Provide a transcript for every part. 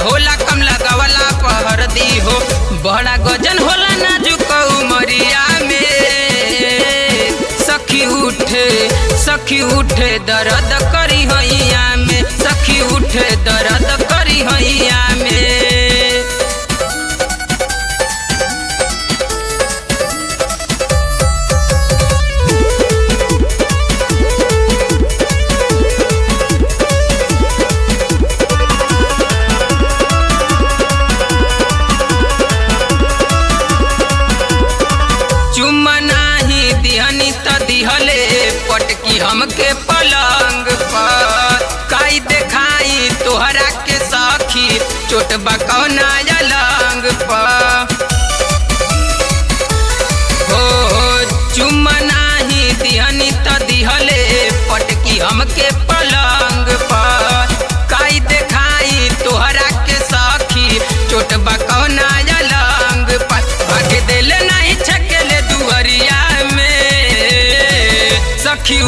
होला कम लगवला पहर दी हो। बड़ा गजन होला नाजुक उमरिया में, सखी उठे दर्द करी हैया में, सखी उठे दर्द करी हैया में। दिहले पटकी हमके पलंग पर, काई देखाई तोहरा के सखी चोट बकौना अलंग पर। हो चुम्मा नाही दिहनी त दिहले पटकी हमके पलंग पर, काई देखाई तोहरा के सखी चोट बकौना अलंग पर। भागे दिल नहीं छकेले दुअरिया में, सखी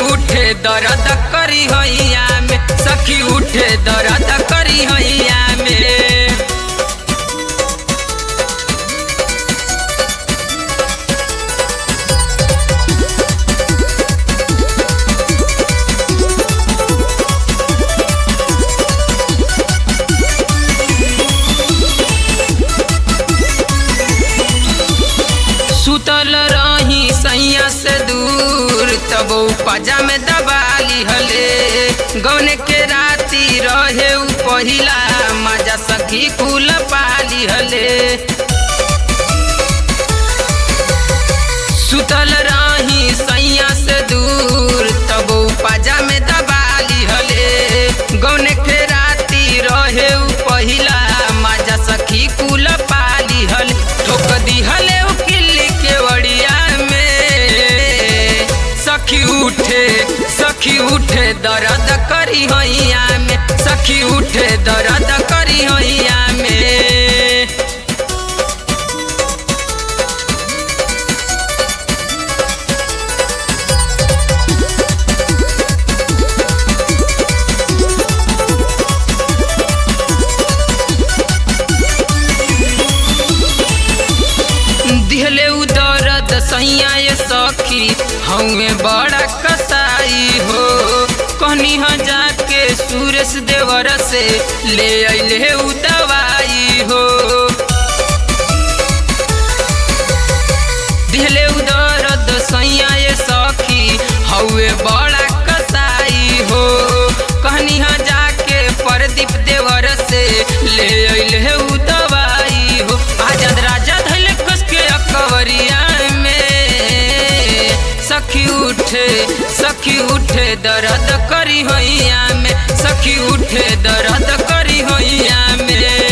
उठे दर्द करी हैया में, सखी उठे दर्द करी हैया में। सुतल रही सैया से दूर तब पाजा में दबाली हले, गौने के राती रहे उ पहिला मजा सखी कुल पाली हले। सुतल रही सैया से दूर तब पाजा में दबाली हले, गौने के राती रहे उ पहिला मजा सखी कुल पाली हले। ठोक दी हले सखी उठे दर्द करी हैया में, सखी उठे दर्द करी हैया में। दिहले उ दर्द सैया ये सखी हमें बड़ा कसाई हो, कहनी ह जाके सुरेश देवर से ले अइले उ दवाई हो। दिहले उ दर्द सैया ये सखी हवे बड़ा कसाई हो, कहनी ह जाके प्रदीप देवर से ले अइले उ दवाई हो। आजाद राजा धैले कस के अकबरिया में, सखी उठे दर्द करी हैया में, सखी उठे दर्द करी हैया में।